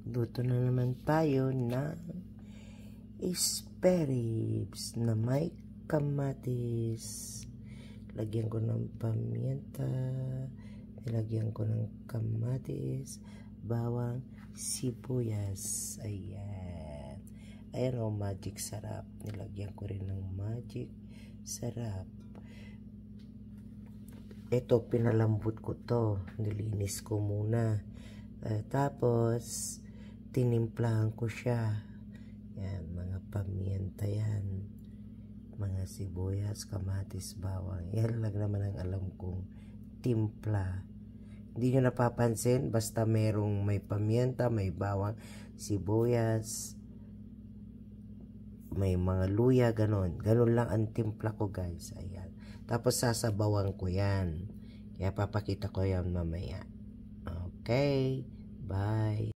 Luto na naman tayo ng sparrows na may kamatis. Lagyan ko ng paminta, nilagyan ko ng kamatis, bawang, sibuyas. Ayan. Ayan o, magic sarap. Nilagyan ko rin ng magic sarap. Ito, pinalambot ko to. Nilinis ko muna. Tapos, tinimplahan ko siya. Yan, mga paminta yan. Mga sibuyas, kamatis, bawang. Yan lang naman ang alam kong timpla. Hindi nyo napapansin, basta merong may paminta, may bawang, sibuyas, may mga luya, ganon. Ganon lang ang timpla ko, guys. Ayan. Tapos sasabawan ko yan. Kaya papakita ko yan mamaya. Okay. Bye.